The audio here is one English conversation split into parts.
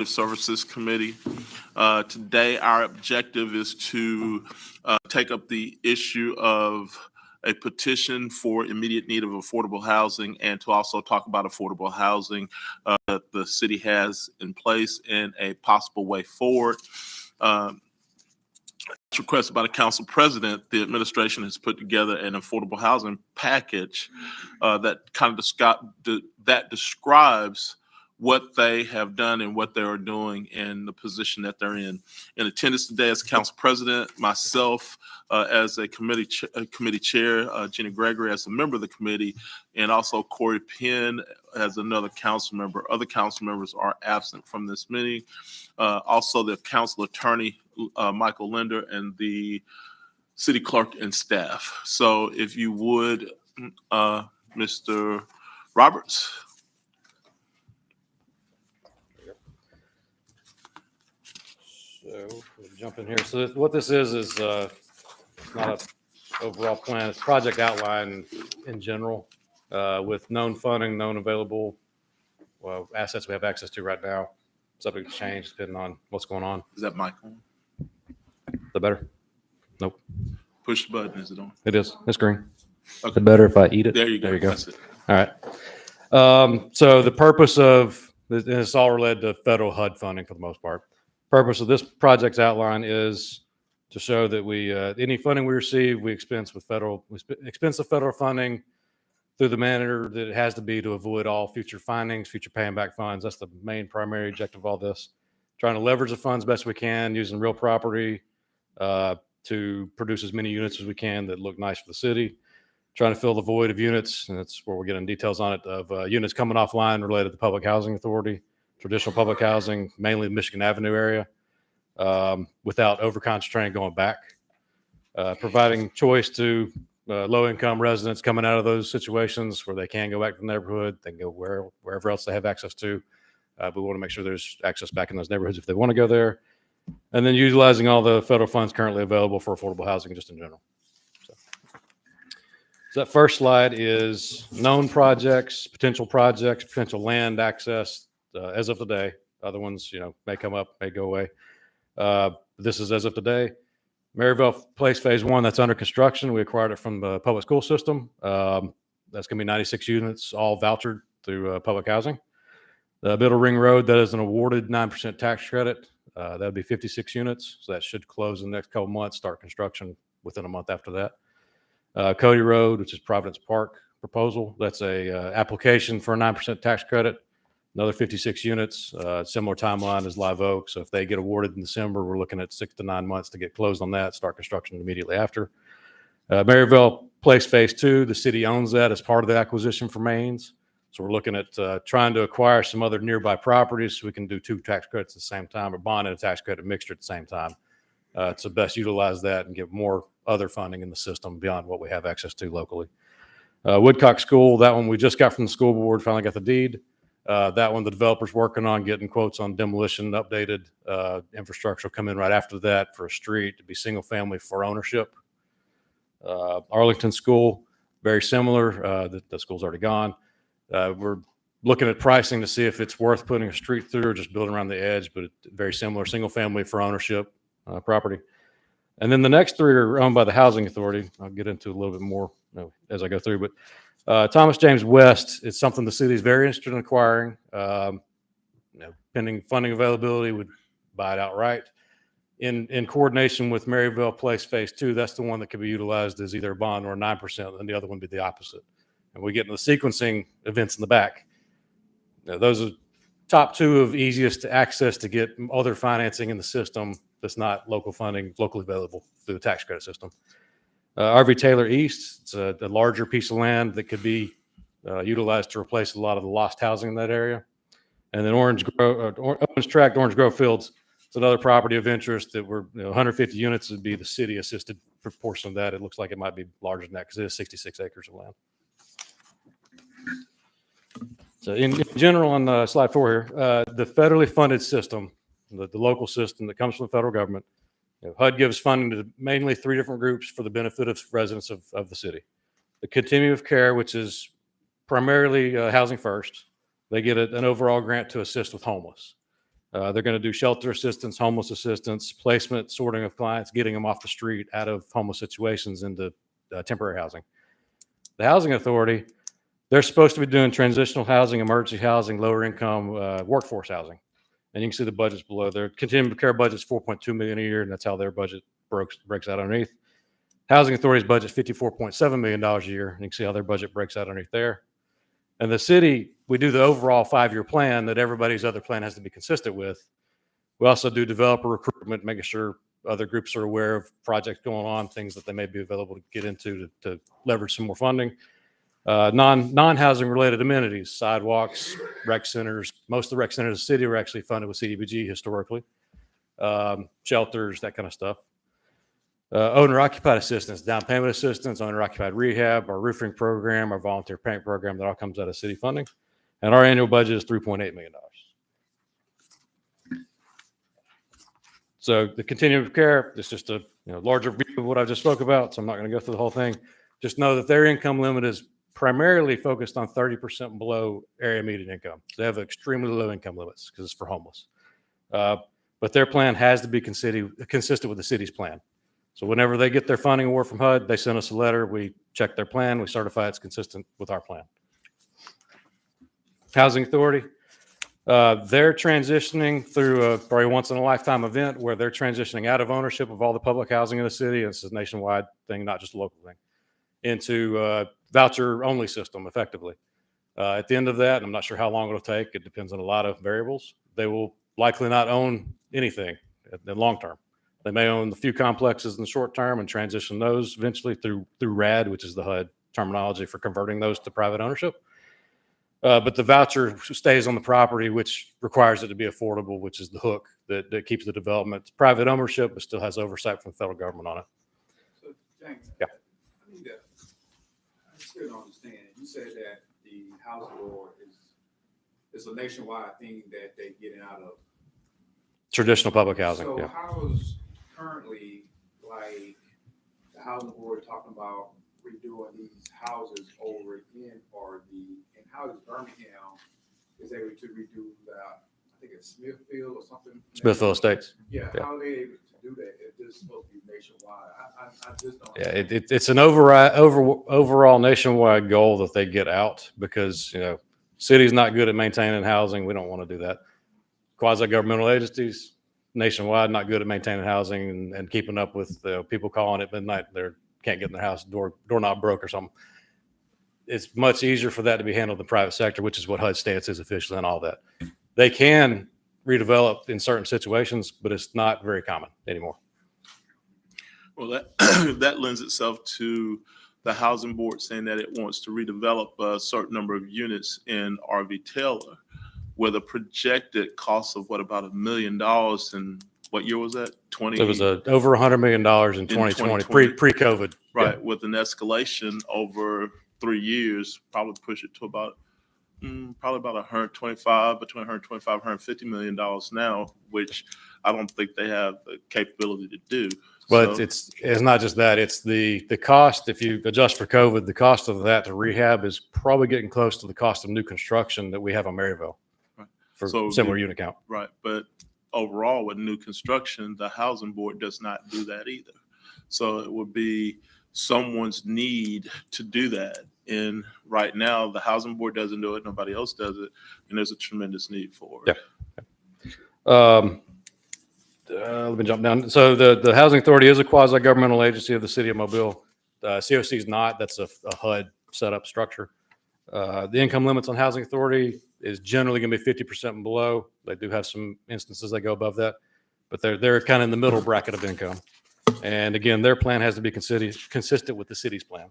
Services Committee. Today, our objective is to take up the issue of a petition for immediate need of affordable housing and to also talk about affordable housing that the city has in place and a possible way forward. Requested by the council president, the administration has put together an affordable housing package that kind of describes what they have done and what they are doing and the position that they're in. In attendance today as council president, myself as a committee chair, Gina Gregory as a member of the committee, and also Corey Penn as another council member. Other council members are absent from this meeting. Also the council attorney, Michael Linder, and the city clerk and staff. So if you would, Mr. Roberts. So we'll jump in here. So what this is not an overall plan. It's project outline in general with known funding, known available assets we have access to right now. Subject to change depending on what's going on. Is that mic on? The better? Nope. Push the button. Is it on? It is. It's green. Okay. Is it better if I eat it? There you go. There you go. That's it. All right. So the purpose of this, and it's all related to federal HUD funding for the most part. Purpose of this project's outline is to show that we any funding we receive, we expense the federal funding through the manner that it has to be to avoid all future findings, future paying back funds. That's the main primary objective of all this. Trying to leverage the funds best we can, using real property to produce as many units as we can that look nice for the city. Trying to fill the void of units, and that's where we're getting details on it, of units coming offline related to Public Housing Authority, traditional public housing, mainly the Michigan Avenue area, without over-concentrating going back. Providing choice to low-income residents coming out of those situations where they can go back to the neighborhood, they can go wherever else they have access to. We want to make sure there's access back in those neighborhoods if they want to go there. And then utilizing all the federal funds currently available for affordable housing just in general. So that first slide is known projects, potential land access as of today. Other ones, may come up, may go away. This is as of today. Maryville Place Phase 1, that's under construction. We acquired it from the public school system. That's going to be 96 units, all vouchered through public housing. The Middle Ring Road, that is an awarded 9% tax credit. That would be 56 units. So that should close in the next couple months, start construction within a month after that. Cody Road, which is Providence Park proposal. That's a application for a 9% tax credit. Another 56 units, similar timeline as Live Oak. So if they get awarded in December, we're looking at 6 to 9 months to get closed on that, start construction immediately after. Maryville Place Phase 2, the city owns that as part of the acquisition for Mains. So we're looking at trying to acquire some other nearby properties so we can do 2 tax credits at the same time, or bond and a tax credit mixture at the same time. To best utilize that and get more other funding in the system beyond what we have access to locally. Woodcock School, that one we just got from the school board, finally got the deed. That one the developer's working on getting quotes on demolition, updated infrastructure will come in right after that for a street to be single family for ownership. Arlington School, very similar. The school's already gone. We're looking at pricing to see if it's worth putting a street through or just building around the edge, but very similar, single family for ownership property. And then the next 3 are owned by the Housing Authority. I'll get into a little bit more as I go through, but Thomas James West is something the city is very interested in acquiring. Pending funding availability, would buy it outright. In coordination with Maryville Place Phase 2, that's the one that could be utilized as either a bond or a 9%, and the other one would be the opposite. And we get into the sequencing events in the back. Those are top 2 of easiest to access to get other financing in the system that's not local funding, locally available through the tax credit system. RV Taylor East, it's a larger piece of land that could be utilized to replace a lot of the lost housing in that area. And then Orange Grove Fields, it's another property of interest that we're 150 units would be the city assisted proportion of that. It looks like it might be larger than that because it is 66 acres of land. So in general, on slide 4 here, the federally funded system, the local system that comes from the federal government, HUD gives funding to mainly 3 different groups for the benefit of residents of the city. The continuum of care, which is primarily Housing First, they get an overall grant to assist with homeless. They're going to do shelter assistance, homeless assistance, placement, sorting of clients, getting them off the street out of homeless situations into temporary housing. The Housing Authority, they're supposed to be doing transitional housing, emergency housing, lower income workforce housing. And you can see the budgets below there. Continuum of care budget's $4.2 million a year, and that's how their budget breaks out underneath. Housing Authority's budget $54.7 million a year, and you can see how their budget breaks out underneath there. And the city, we do the overall 5-year plan that everybody's other plan has to be consistent with. We also do developer recruitment, making sure other groups are aware of projects going on, things that they may be available to get into to leverage some more funding. Non-housing related amenities, sidewalks, rec centers. Most of the rec centers in the city were actually funded with CDBG historically. Shelters, that kind of stuff. Owner-occupied assistance, down payment assistance, owner-occupied rehab, our roofing program, our volunteer paint program, that all comes out of city funding. And our annual budget is $3.8 million. So the continuum of care is just a larger view of what I just spoke about, so I'm not going to go through the whole thing. Just know that their income limit is primarily focused on 30% below area median income. So they have extremely low income limits because it's for homeless. But their plan has to be consistent with the city's plan. So whenever they get their funding award from HUD, they send us a letter. We check their plan. We certify it's consistent with our plan. Housing Authority, they're transitioning through a probably once in a lifetime event where they're transitioning out of ownership of all the public housing in the city. This is a nationwide thing, not just a local thing, into a voucher only system effectively. At the end of that, and I'm not sure how long it'll take, it depends on a lot of variables. They will likely not own anything in the long term. They may own a few complexes in the short term and transition those eventually through RAD, which is the HUD terminology for converting those to private ownership. But the voucher stays on the property, which requires it to be affordable, which is the hook that keeps the development. It's private ownership, but still has oversight from the federal government on it. So, James, Yeah. I still don't understand. You said that the housing board is a nationwide thing that they getting out of. Traditional public housing. So Yeah. how is currently like the housing board talking about redoing these houses over in RD, and how is Birmingham is able to redo that? I think it's Smithfield or something. Smithfield Estates. Yeah, Yeah. how are they able to do that if this is supposed to be nationwide? I just don't. Yeah, it's an overall nationwide goal that they get out because, city's not good at maintaining housing. We don't want to do that. Quasi-governmental agencies nationwide not good at maintaining housing and keeping up with people calling at midnight. They can't get in their house, doorknob broke or something. It's much easier for that to be handled in the private sector, which is what HUD stance is officially and all that. They can redevelop in certain situations, but it's not very common anymore. Well, that lends itself to the housing board saying that it wants to redevelop a certain number of units in RV Taylor, with a projected cost of about $1 million. And what year was that? It was over $100 million in 2020, pre-COVID. Right, Yeah. with an escalation over 3 years, probably push it to about between 125, $150 million now, which I don't think they have the capability to do. But So- it's not just that. It's the cost. If you adjust for COVID, the cost of that to rehab is probably getting close to the cost of new construction that we have in Maryville for So similar unit count. Right, but overall with new construction, the housing board does not do that either. So it would be someone's need to do that. And right now, the housing board doesn't do it, nobody else does it, and there's a tremendous need for it. Yeah. Let me jump down. So the Housing Authority is a quasi-governmental agency of the city of Mobile. COC is not. That's a HUD setup structure. The income limits on Housing Authority is generally going to be 50% and below. They do have some instances that go above that, but they're kind of in the middle bracket of income. And again, their plan has to be consistent with the city's plan.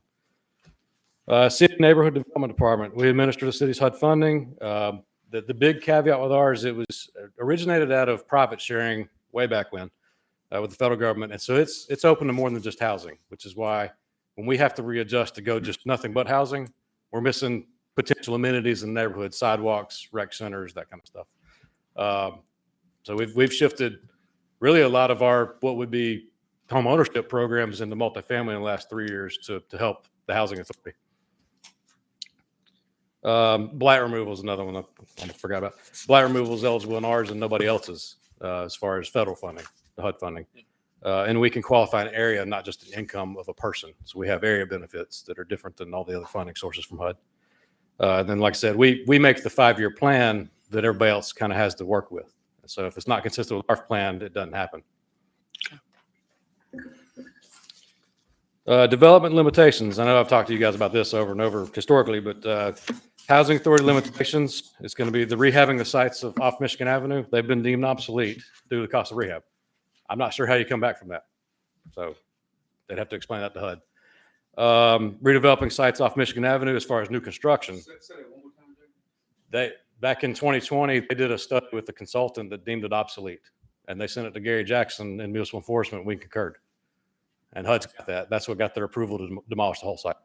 City Neighborhood Development Department, we administer the city's HUD funding. The big caveat with ours, it was originated out of profit sharing way back when with the federal government. And so it's open to more than just housing, which is why when we have to readjust to go just nothing but housing, we're missing potential amenities in the neighborhood, sidewalks, rec centers, that kind of stuff. So we've shifted really a lot of our what would be home ownership programs into multifamily in the last 3 years to help the Housing Authority. Blight removal is another one I almost forgot about. Blight removal is eligible in ours and nobody else's as far as federal funding, the HUD funding. And we can qualify an area, not just an income of a person. So we have area benefits that are different than all the other funding sources from HUD. And then, like I said, we make the 5-year plan that everybody else kind of has to work with. So if it's not consistent with our plan, it doesn't happen. Development limitations. I know I've talked to you guys about this over and over historically, but housing authority limitations is going to be the rehabbing the sites off Michigan Avenue. They've been deemed obsolete due to the cost of rehab. I'm not sure how you come back from that. So they'd have to explain that to HUD. Redeveloping sites off Michigan Avenue as far as new construction. Say that one more time, Jay. Back in 2020, they did a study with the consultant that deemed it obsolete. And they sent it to Gary Jackson and Municipal Enforcement. We concurred. And HUD's got that. That's what got their approval to demolish the whole site.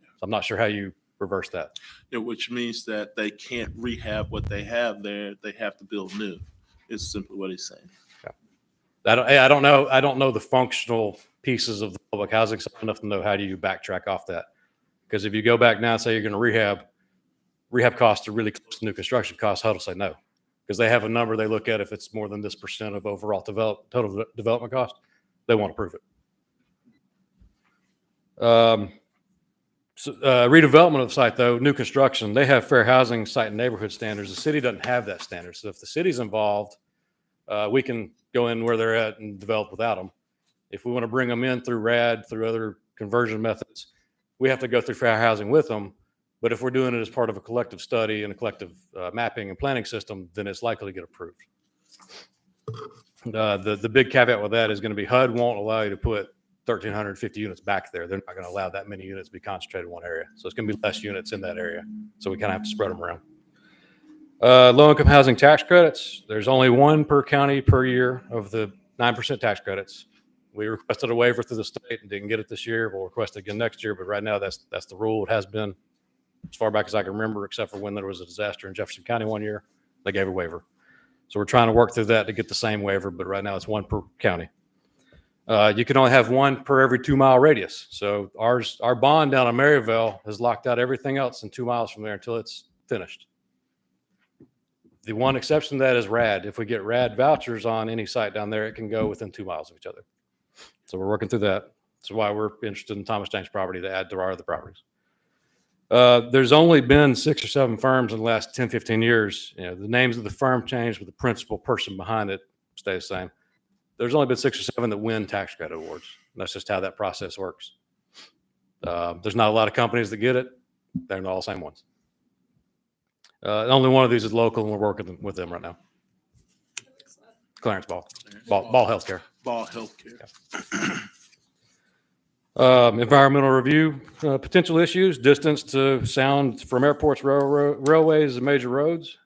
So I'm not sure how you reverse that. Yeah, which means that they can't rehab what they have there. They have to build new. Is simply what he's saying. I don't know the functional pieces of the public housing side enough to know how do you backtrack off that. Because if you go back now and say you're going to rehab costs are really close to new construction costs, HUD will say no. Because they have a number they look at if it's more than this % of overall total development cost, they won't approve it. Redevelopment of the site, though, new construction, they have fair housing site and neighborhood standards. The city doesn't have that standard. So if the city's involved, we can go in where they're at and develop without them. If we want to bring them in through RAD, through other conversion methods, we have to go through fair housing with them. But if we're doing it as part of a collective study and a collective mapping and planning system, then it's likely to get approved. The big caveat with that is going to be HUD won't allow you to put 1,350 units back there. They're not going to allow that many units to be concentrated in one area. So it's going to be less units in that area. So we kind of have to spread them around. Low-income housing tax credits. There's only one per county per year of the 9% tax credits. We requested a waiver through the state and didn't get it this year. We'll request it again next year. But right now, that's the rule. It has been as far back as I can remember, except for when there was a disaster in Jefferson County one year. They gave a waiver. So we're trying to work through that to get the same waiver. But right now, it's one per county. You can only have one per every 2-mile radius. So our bond down in Maryville has locked out everything else in 2 miles from there until it's finished. The one exception to that is RAD. If we get RAD vouchers on any site down there, it can go within 2 miles of each other. So we're working through that. That's why we're interested in Thomas James property to add to our other properties. There's only been 6 or 7 firms in the last 10, 15 years. You know, the names of the firm changed, but the principal person behind it stays the same. There's only been 6 or 7 that win tax credit awards. And that's just how that process works. There's not a lot of companies that get it. They're not all the same ones. Only one of these is local, and we're working with them right now. Clarence Ball Healthcare. Ball Healthcare. Environmental review, potential issues, distance to sound from airports, railways, and major roads.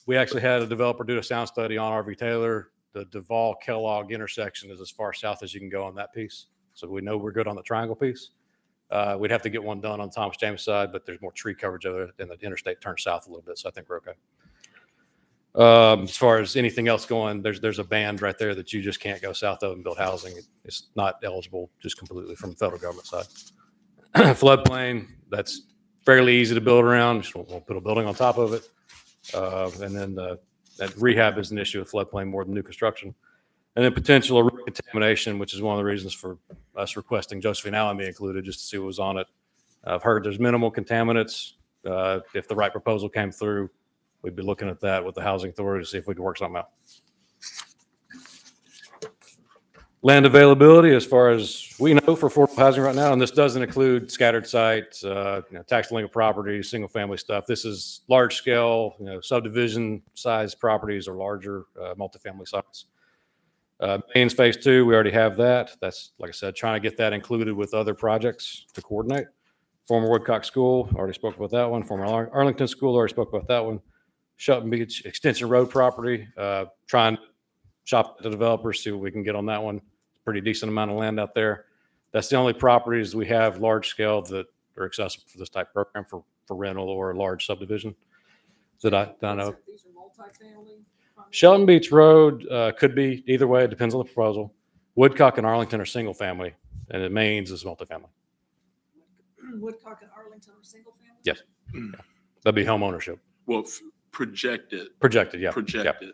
We actually had a developer do a sound study on RV Taylor. The Duvall-Kellogg intersection is as far south as you can go on that piece. So we know we're good on the triangle piece. We'd have to get one done on Thomas James side, but there's more tree coverage over and the interstate turns south a little bit. So I think we're okay. As far as anything else going, there's a band right there that you just can't go south of and build housing. It's not eligible just completely from the federal government side. Floodplain, that's fairly easy to build around. Just won't put a building on top of it. And then that rehab is an issue with floodplain more than new construction. And then potential contamination, which is one of the reasons for us requesting Josephine Allen be included, just to see what was on it. I've heard there's minimal contaminants. If the right proposal came through, we'd be looking at that with the housing authority to see if we can work something out. Land availability, as far as we know for affordable housing right now, and this doesn't include scattered sites, tax delinquent properties, single family stuff. This is large scale, subdivision size properties or larger multifamily sites. Mains Phase 2, we already have that. That's, like I said, trying to get that included with other projects to coordinate. Former Woodcock School, already spoke about that one. Former Arlington School, already spoke about that one. Shelton Beach Extension Road property, trying to shop at the developers, see what we can get on that one. Pretty decent amount of land out there. That's the only properties we have large scale that are accessible for this type of program for rental or a large subdivision that I know. These are multifamily. Shelton Beach Road could be either way. It depends on the proposal. Woodcock and Arlington are single family, and the Mains is multifamily. Woodcock and Arlington are single family? Yes. That'd be home ownership. Well, projected, Projected, yeah. projected.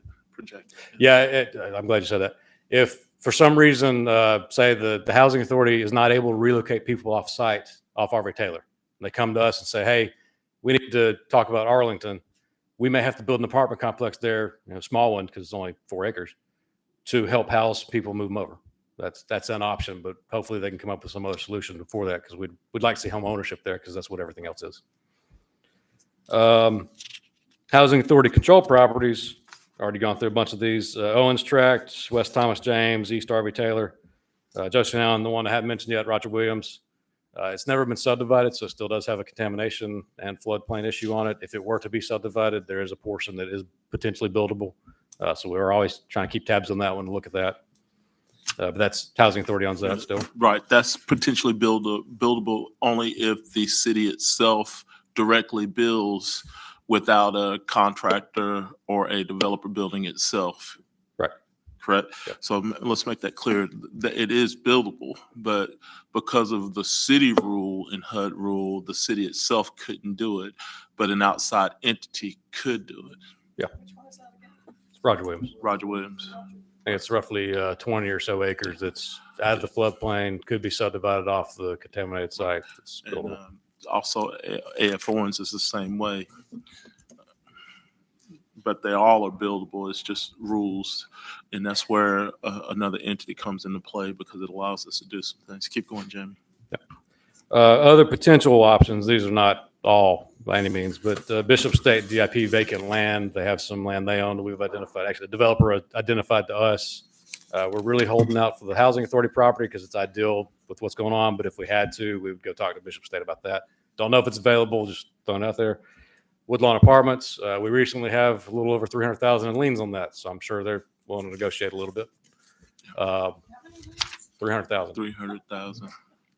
Yeah, I'm glad you said that. If for some reason, say the housing authority is not able to relocate people off site off Aubrey Taylor, and they come to us and say, "Hey, we need to talk about Arlington. We may have to build an apartment complex there, small one because it's only 4 acres, to help house people move them over." That's an option, but hopefully they can come up with some other solution before that because we'd like to see home ownership there because that's what everything else is. Housing authority control properties. Already gone through a bunch of these. Owens Tract, West Thomas James, East Aubrey Taylor, Josephine Allen, the one I haven't mentioned yet, Roger Williams. It's never been subdivided, so it still does have a contamination and floodplain issue on it. If it were to be subdivided, there is a portion that is potentially buildable. So we're always trying to keep tabs on that one and look at that. But that's housing authority owns that still. Right, that's potentially buildable only if the city itself directly builds without a contractor or a developer building itself. Right. Correct? Yep. So let's make that clear, that it is buildable, but because of the city rule and HUD rule, the city itself couldn't do it, but an outside entity could do it. It's Roger Williams. Roger Williams. I think it's roughly 20 or so acres that's out of the floodplain, could be subdivided off the contaminated site. It's And buildable. also AF Owens is the same way. But they all are buildable. It's just rules. And that's where another entity comes into play because it allows us to do some things. Keep going, Jamie. Other potential options, these are not all by any means, but Bishop State DIP vacant land. They have some land they own that we've identified. Actually, the developer identified to us. We're really holding out for the housing authority property because it's ideal with what's going on. But if we had to, we would go talk to Bishop State about that. Don't know if it's available, just throwing it out there. Woodlawn Apartments, we recently have a little over 300,000 in liens on that. So I'm sure they're willing to negotiate a little bit. 300,000. 300,000.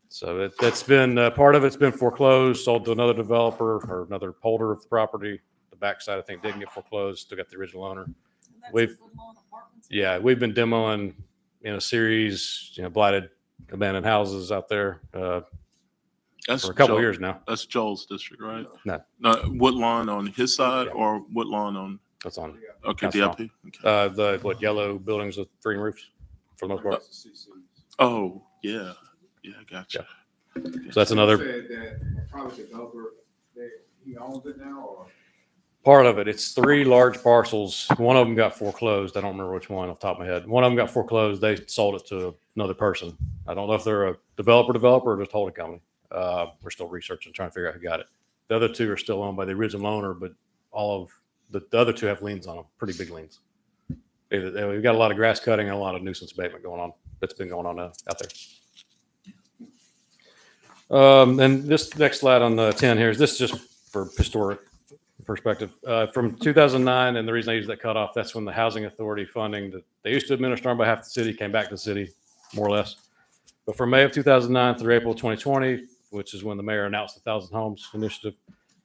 So that's been part of it's been foreclosed, sold to another developer or another holder of the property. The backside, I think, didn't get foreclosed. Still got the original owner. We've been demoing in a series, blighted, abandoned houses out there That's for a couple Joel- of years now. That's Joel's district, right? No. Woodlawn on his side Yeah. or Woodlawn on, That's on okay, That's DIP? Okay. the yellow buildings with green roofs for the most part. Oh, yeah. Yeah, I gotcha. So that's another Said that probably developer, he owns it now, or? part of it. It's 3 large parcels. One of them got foreclosed. I don't remember which one off the top of my head. One of them got foreclosed. They sold it to another person. I don't know if they're a developer or just holding company. We're still researching, trying to figure out who got it. The other 2 are still owned by the original owner, but all of the other 2 have liens on them, pretty big liens. We've got a lot of grass cutting and a lot of nuisance abatement going on. That's been going on out there. And this next slide on the 10 here is this just for historic perspective. From 2009, and the reason I use that cutoff, that's when the housing authority funding that they used to administer on behalf of the city came back to the city, more or less. But from May of 2009 through April of 2020, which is when the mayor announced the 1,000 Homes Initiative,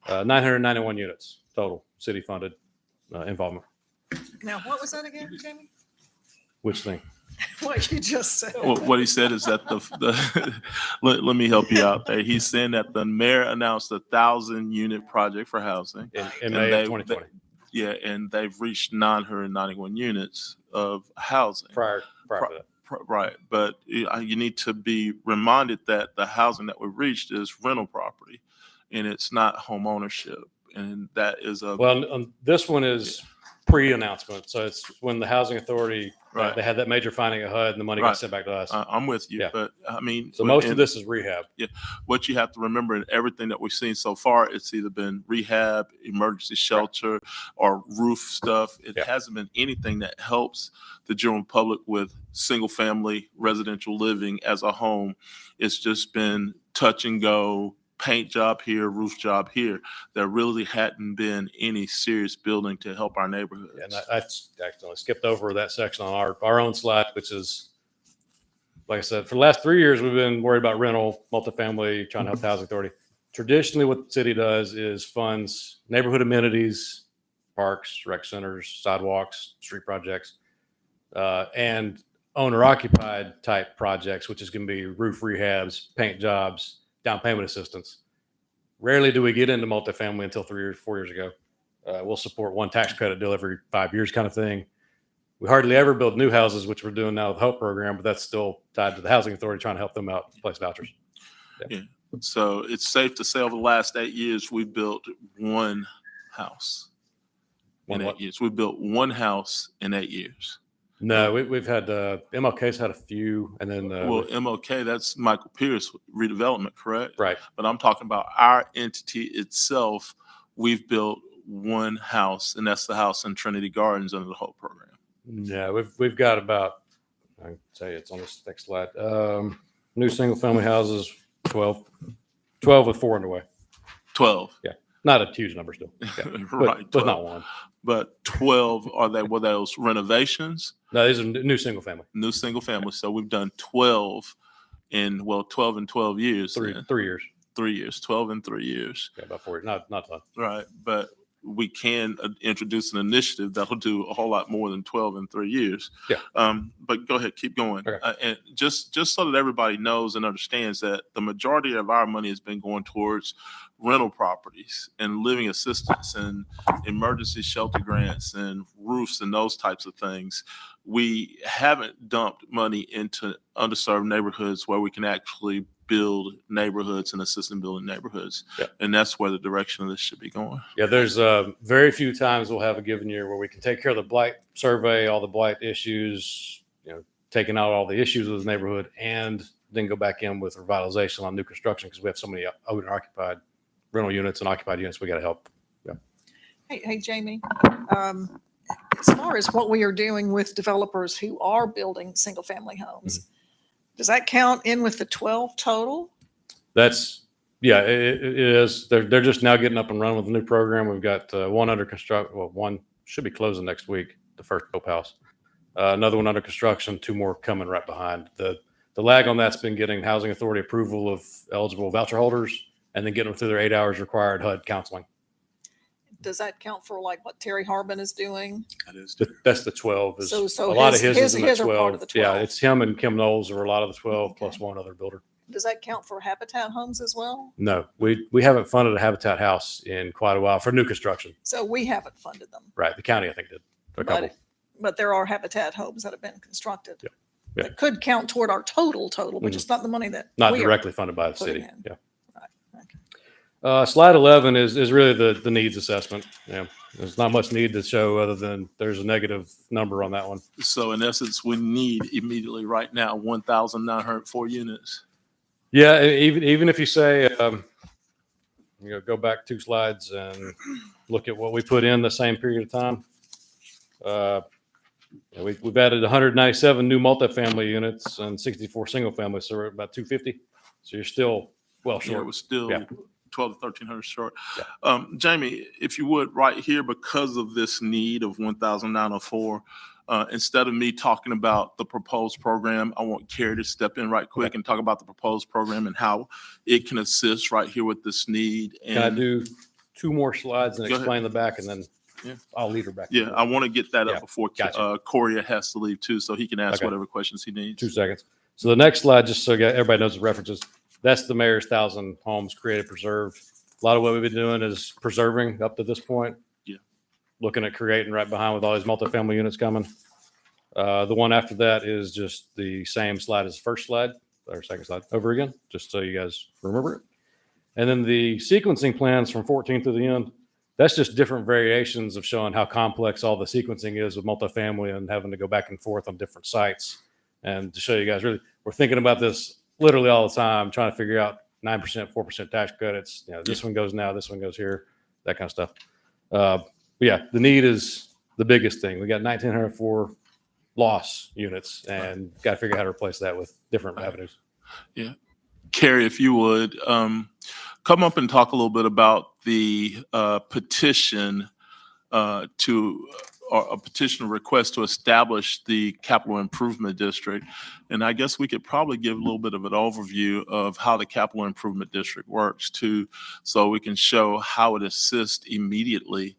991 units total city funded involvement. Now, what was that again, Jamie? Which thing? What you just said. What he said is that let me help you out there. He's saying that the mayor announced a 1,000-unit project for housing. In And May they- of 2020, Yeah, and they've reached 991 units of housing. prior to that. Right, but you need to be reminded that the housing that we reached is rental property, and it's not home ownership, and that is a Well, this one is pre-announcement. So it's when the housing authority, Right. they had that major finding of HUD and the money Right. got sent back to us. I'm with you, Yeah. but I mean, So most and of this is rehab. what you have to remember in everything that we've seen so far, it's either been rehab, emergency shelter, or roof stuff. It Yeah. hasn't been anything that helps the general public with single family residential living as a home. It's just been touch and go, paint job here, roof job here. There really hadn't been any serious building to help our neighborhoods. And I accidentally skipped over that section on our own slide, which is, like I said, for the last 3 years, we've been worried about rental, multifamily, trying to help the housing authority. Traditionally, what the city does is funds neighborhood amenities, parks, rec centers, sidewalks, street projects, and owner occupied type projects, which is going to be roof rehabs, paint jobs, down payment assistance. Rarely do we get into multifamily until 4 years ago. We'll support one tax credit deal every 5 years kind of thing. We hardly ever build new houses, which we're doing now with the HOPE program, but that's still tied to the housing authority trying to help them out place vouchers. So it's safe to say over the last 8 years, we built one house. One In what? 8 years. We built one house in 8 years. No, we've had MLK's had a few, and then Well, MLK, that's Michael Pierce redevelopment, correct? right. But I'm talking about our entity itself. We've built one house, and that's the house in Trinity Gardens under the HOPE program. No, we've got about, I can say it's on this next slide. New single family houses, 12 with 4 underway. 12. Not a huge number still, Right. but not one. But 12, were those renovations? No, these are new single family. New single family. So we've done 12 in 12 and 12 years. Three then. years. 3 years, 12 and 3 years. Yeah, about 4 years. Not a ton. Right. But we can introduce an initiative that'll do a whole lot more than 12 in 3 years. Yeah. But go ahead, keep going. Okay. And just so that everybody knows and understands that the majority of our money has been going towards rental properties and living assistance and emergency shelter grants and roofs and those types of things. We haven't dumped money into underserved neighborhoods where we can actually build neighborhoods and assist in building neighborhoods. Yeah. And that's where the direction of this should be going. Yeah, there's very few times we'll have a given year where we can take care of the blight survey, all the blight issues, taking out all the issues with the neighborhood, and then go back in with revitalization on new construction because we have so many owner-occupied rental units and occupied units we got to help. Hey, Jamie, as far as what we are doing with developers who are building single-family homes, does that count in with the 12 total? That's, yeah, it is. They're just now getting up and running with the new program. We've got one under construction. Well, one should be closing next week, the first HOPE house. Another one under construction, 2 more coming right behind. The lag on that's been getting housing authority approval of eligible voucher holders and then getting them through their 8 hours required HUD counseling. Does that count for like what Terry Harbin is doing? That is That's the 12. Is So a lot of his- his is in the his are part 12. of the Yeah, 12. it's him and Kim Knowles are a lot of the 12 Okay. plus one other builder. Does that count for Habitat Homes as well? No, we haven't funded a Habitat house in quite a while for new construction. So we haven't funded them. Right, the county I think did a couple. But there are Habitat homes that have been constructed. Yeah. Yeah. That could count toward our total, but just not the money that. Not we are directly funded by the putting city. in. Yeah. Right, okay. Slide 11 is really the needs assessment. Yeah, there's not much need to show other than there's a negative number on that one. So in essence, we need immediately right now 1,904 units. Yeah, even if you say, go back 2 slides and look at what we put in the same period of time. We've added 197 new multifamily units and 64 single family, so we're at about 250. So you're still well Yeah, short. we're still Yeah. 12 to 1,300 short. Yeah. Jamie, if you would, right here, because of this need of 1,904, instead of me talking about the proposed program, I want Carrie to step in right quick and talk about the proposed program and how it can assist right here with this need. Can I And do 2 more slides and Go ahead. explain the back, and then Yeah. I'll lead her back. yeah, I want to get that Yeah, up before gotcha. Corey has to leave too, so he can ask Okay. whatever questions he needs. 2 seconds. So the next slide, just so everybody knows the references, that's the mayor's 1,000 homes created, preserved. A lot of what we've been doing is preserving up to this point. Yeah. Looking at creating right behind with all these multifamily units coming. The one after that is just the same slide as the first slide, or second slide over again, just so you guys remember it. And then the sequencing plans from 14 to the end, that's just different variations of showing how complex all the sequencing is with multifamily and having to go back and forth on different sites. And to show you guys, really, we're thinking about this literally all the time, trying to figure out 9%, 4% tax credits. This one goes now, this one goes here, that kind of stuff. But yeah, the need is the biggest thing. We got 1,904 loss units and got to figure out how to replace that with different avenues. Carrie, if you would, come up and talk a little bit about the petition or a petition request to establish the capital improvement district. And I guess we could probably give a little bit of an overview of how the capital improvement district works too, so we can show how it assists immediately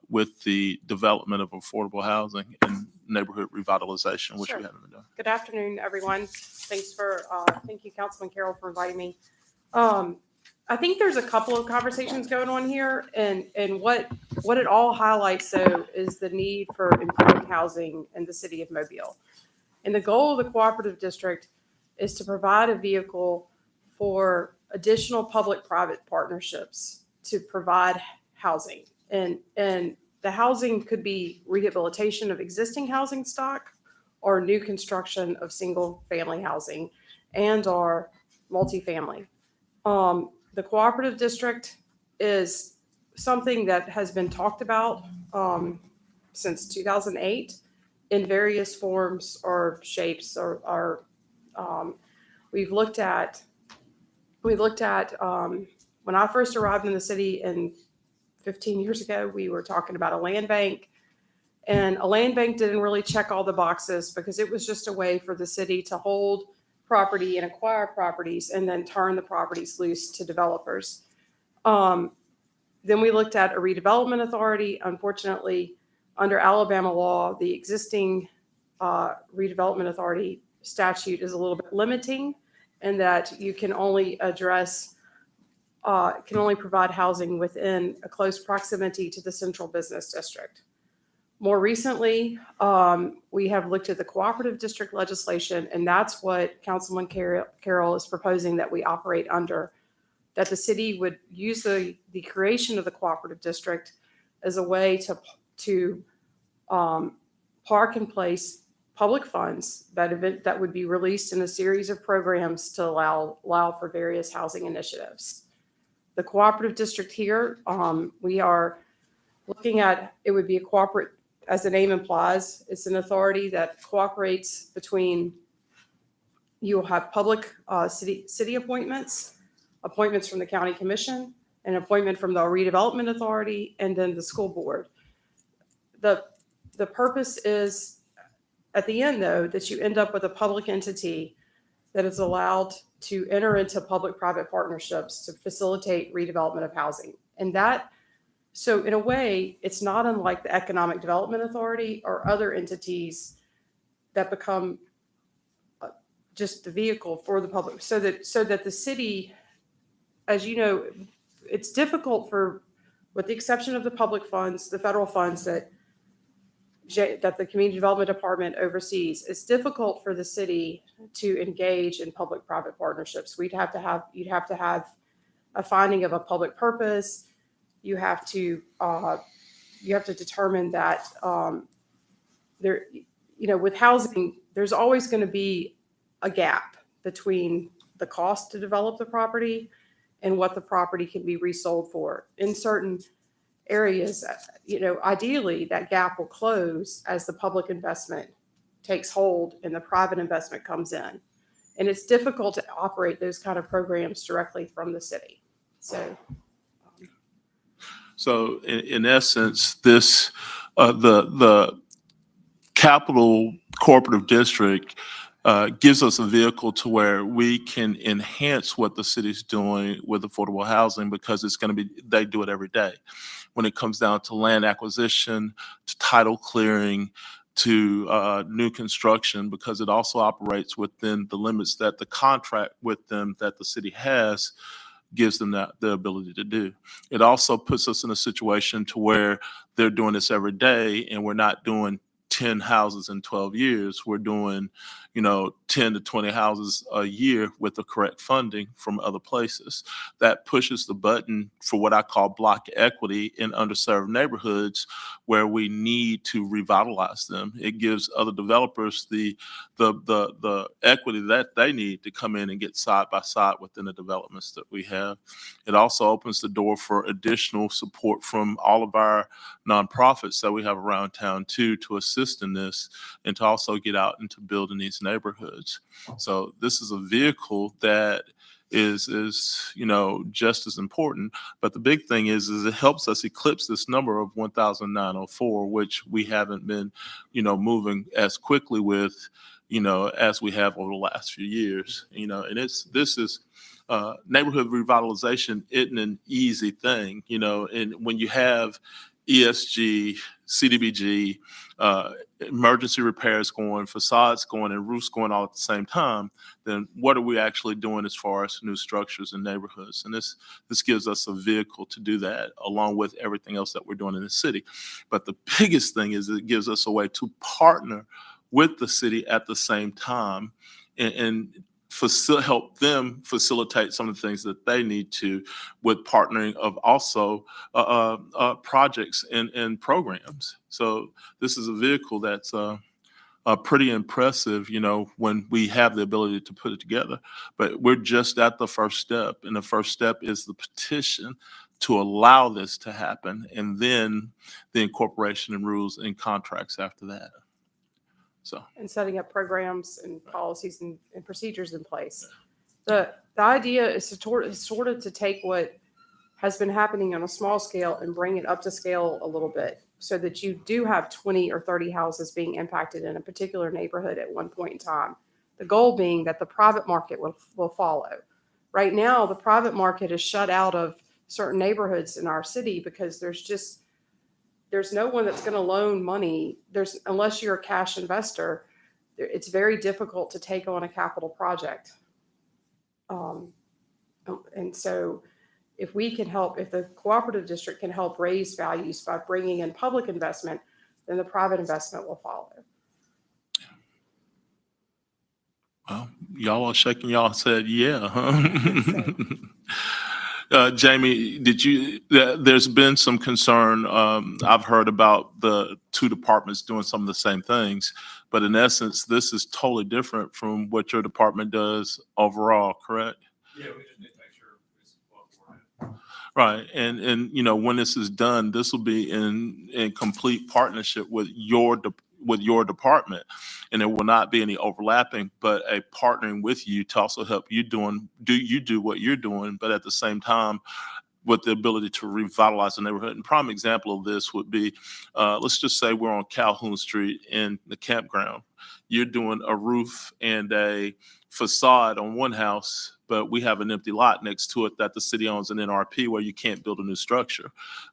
with the development of affordable housing and neighborhood revitalization, which Sure. we haven't been doing. Good afternoon, everyone. Thank you, Councilman Carroll, for inviting me. I think there's a couple of conversations going on here, and what it all highlights though is the need for improved housing in the city of Mobile. And the goal of the cooperative district is to provide a vehicle for additional public-private partnerships to provide housing. And the housing could be rehabilitation of existing housing stock or new construction of single-family housing and or multifamily. The cooperative district is something that has been talked about since 2008 in various forms or shapes. We've looked at when I first arrived in the city and 15 years ago, we were talking about a land bank. And a land bank didn't really check all the boxes because it was just a way for the city to hold property and acquire properties and then turn the properties loose to developers. Then we looked at a redevelopment authority. Unfortunately, under Alabama law, the existing redevelopment authority statute is a little bit limiting in that you can only provide housing within a close proximity to the central business district. More recently, we have looked at the cooperative district legislation, and that's what Councilman Carroll is proposing that we operate under, that the city would use the creation of the cooperative district as a way to park and place public funds that would be released in a series of programs to allow for various housing initiatives. The cooperative district here, we are looking at, it would be a corporate, as the name implies, it's an authority that cooperates between, you'll have public city appointments from the county commission, an appointment from the redevelopment authority, and then the school board. The purpose is, at the end though, that you end up with a public entity that is allowed to enter into public-private partnerships to facilitate redevelopment of housing. And so in a way, it's not unlike the Economic Development Authority or other entities that become just the vehicle for the public, so that the city, as you know, it's difficult with the exception of the public funds, the federal funds that the Community Development Department oversees, it's difficult for the city to engage in public-private partnerships. You'd have to have a finding of a public purpose. You have to determine that with housing, there's always going to be a gap between the cost to develop the property and what the property can be resold for. In certain areas, ideally that gap will close as the public investment takes hold and the private investment comes in. And it's difficult to operate those kind of programs directly from the city. So in essence, this the capital cooperative district gives us a vehicle to where we can enhance what the city's doing with affordable housing, because they do it every day. When it comes down to land acquisition, to title clearing, to new construction, because it also operates within the limits that the contract with them that the city has gives them the ability to do. It also puts us in a situation to where they're doing this every day, and we're not doing 10 houses in 12 years. We're doing, 10 to 20 houses a year with the correct funding from other places. That pushes the button for what I call block equity in underserved neighborhoods where we need to revitalize them. It gives other developers the equity that they need to come in and get side by side within the developments that we have. It also opens the door for additional support from all of our nonprofits that we have around town too, to assist in this and to also get out into building these neighborhoods. So this is a vehicle that is just as important. But the big thing is it helps us eclipse this number of 1,904, which we haven't been, moving as quickly with, as we have over the last few years. And this is neighborhood revitalization isn't an easy thing, and when you have ESG, CDBG, emergency repairs going, facades going, and roofs going all at the same time, then what are we actually doing as far as new structures in neighborhoods? And this gives us a vehicle to do that, along with everything else that we're doing in the city. But the biggest thing is it gives us a way to partner with the city at the same time and help them facilitate some of the things that they need to, with partnering of also projects and programs. So this is a vehicle that's pretty impressive, when we have the ability to put it together. But we're just at the first step, and the first step is the petition to allow this to happen, and then the incorporation and rules and contracts after that. So. And setting up programs and policies and procedures in place. The idea is to sort of to take what has been happening on a small scale and bring it up to scale a little bit, so that you do have 20 or 30 houses being impacted in a particular neighborhood at one point in time. The goal being that the private market will follow. Right now, the private market is shut out of certain neighborhoods in our city because there's no one that's going to loan money. Unless you're a cash investor, it's very difficult to take on a capital project. And so if the cooperative district can help raise values by bringing in public investment, then the private investment will follow. Well, y'all are shaking y'all said, yeah, huh? Jamie, there's been some concern. I've heard about the two departments doing some of the same things, but in essence, this is totally different from what your department does overall, correct? Yeah, we just need to make sure it's well. Right. And when this is done, this will be in complete partnership with your department, and there will not be any overlapping, but a partnering with you to also help you do what you're doing, but at the same time with the ability to revitalize the neighborhood. And prime example of this would be, let's just say we're on Calhoun Street in the campground. You're doing a roof and a facade on one house, but we have an empty lot next to it that the city owns an NRP where you can't build a new structure.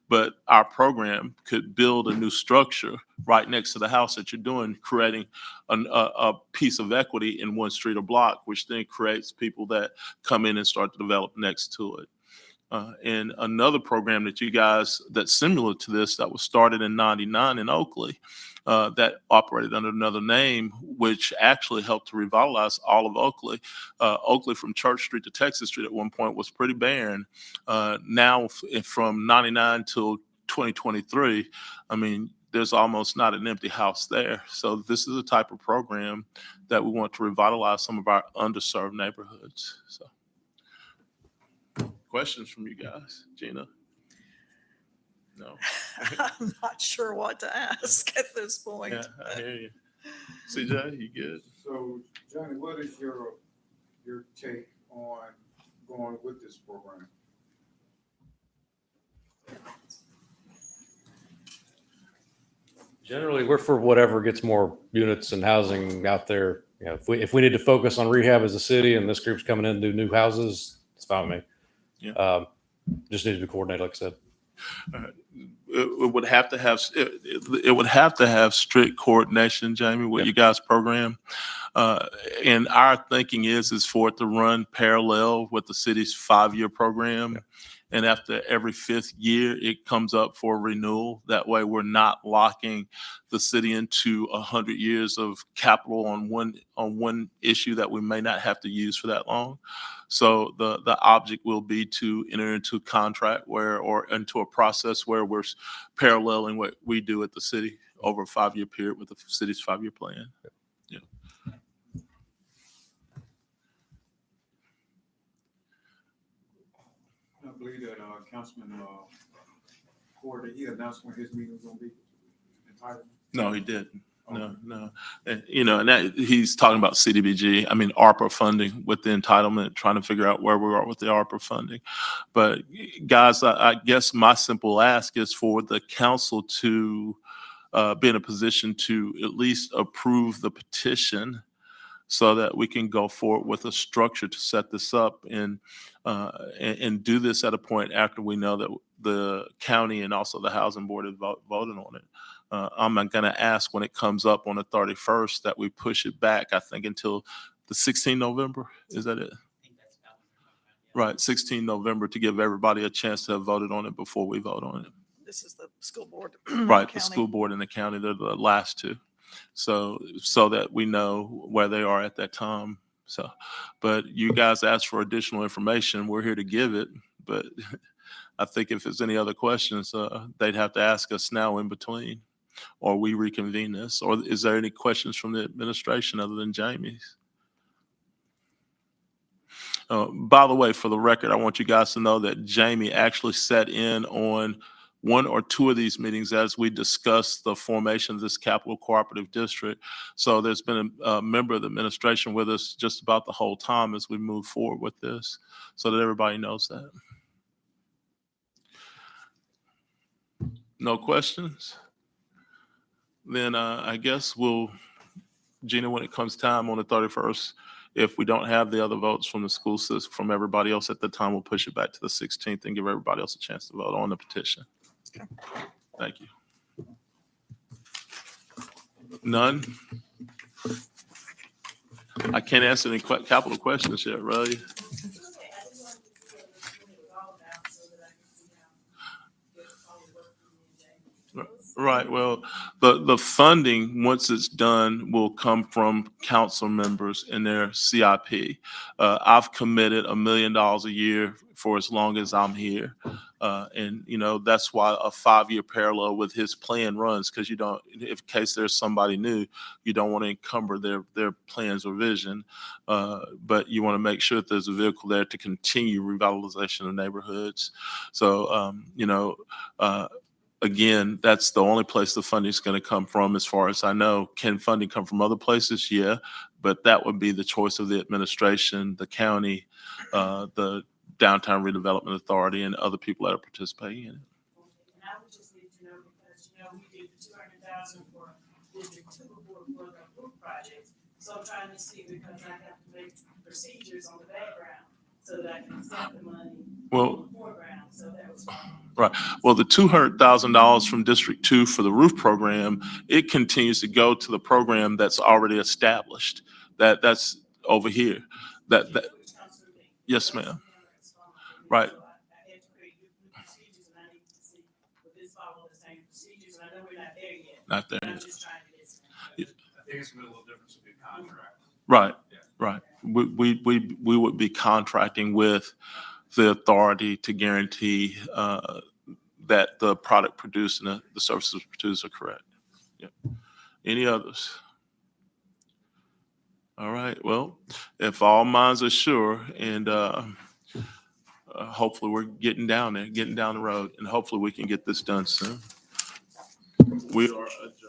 But our program could build a new structure right next to the house that you're doing, creating a piece of equity in one street or block, which then creates people that come in and start to develop next to it. And another program that's similar to this, that was started in '99 in Oakley, that operated under another name, which actually helped to revitalize all of Oakley. Oakley from Church Street to Texas Street at one point was pretty barren. Now from '99 till 2023, there's almost not an empty house there. So this is a type of program that we want to revitalize some of our underserved neighborhoods. So. Questions from you guys? Gina? No. I'm not sure what to ask at this point. Yeah, I hear you. CJ, you good? So, Johnny, what is your take on going with this program? Generally, we're for whatever gets more units and housing out there. If we need to focus on rehab as a city and this group's coming in to do new houses, it's fine with me. Yeah. Just need to coordinate, like I said. It would have to have strict coordination, Jamie, with you guys' program. And our thinking is for it to run parallel with the city's 5-year program. Yeah. And after every 5th year, it comes up for renewal. That way, we're not locking the city into 100 years of capital on one issue that we may not have to use for that long. So the object will be to enter into a contract or into a process where we're paralleling what we do at the city over a 5-year period with the city's 5-year plan. Yeah. I believe that Councilman Corder, he announced when his meeting was going to be entitled. No, he didn't. No. And, and that he's talking about CDBG. ARPA funding with the entitlement, trying to figure out where we are with the ARPA funding. But guys, I guess my simple ask is for the council to be in a position to at least approve the petition so that we can go forward with a structure to set this up and do this at a point after we know the county and also the housing board have voted on it. I'm going to ask when it comes up on the 31st that we push it back, I think, until the 16th November. Is that it? Right, 16 November, to give everybody a chance to have voted on it before we vote on it. This is the school board. Right, the county. school board and the county, they're the last two. So that we know where they are at that time. So, but you guys asked for additional information. We're here to give it. But I think if there's any other questions, they'd have to ask us now in between, or we reconvene this. Or is there any questions from the administration other than Jamie's? By the way, for the record, I want you guys to know that Jamie actually sat in on one or two of these meetings as we discussed the formation of this capital cooperative district. So there's been a member of the administration with us just about the whole time as we move forward with this, so that everybody knows that. No questions? Then I guess Gina, when it comes time on the 31st, if we don't have the other votes from the school system, from everybody else at the time, we'll push it back to the 16th and give everybody else a chance to vote on the petition. Okay. Thank you. None? I can't answer any capital questions yet, really. Right. Well, the funding, once it's done, will come from council members in their CIP. I've committed $1 million a year for as long as I'm here. And, that's why a 5-year parallel with his plan runs, because in case there's somebody new, you don't want to encumber their plans or vision. But you want to make sure that there's a vehicle there to continue revitalization of neighborhoods. So, again, that's the only place the funding is going to come from, as far as I know. Can funding come from other places? Yeah, but that would be the choice of the administration, the county, the Downtown Redevelopment Authority, and other people that are participating in it. And I would just need to know, because, we did the 200,000 for District 2 for the roof project. So I'm trying to see, because I have to make procedures on the background so that I can accept the money on the foreground. So that was fine. Right. Well, the $200,000 from District 2 for the roof program, it continues to go to the program that's already established. That's over here. Yes, ma'am. Right. So I had to create new procedures, and I need to see, would this follow the same procedures? And I know we're not there yet. Not there But I'm yet. just trying to get some. I think it's gonna be a little different to the contract. Right. Yeah. Right. We would be contracting with the authority to guarantee that the product produced and the services produced are correct. Yep. Any others? All right. Well, if all minds are sure, and hopefully we're getting down the road, and hopefully we can get this done soon. We are adjourned.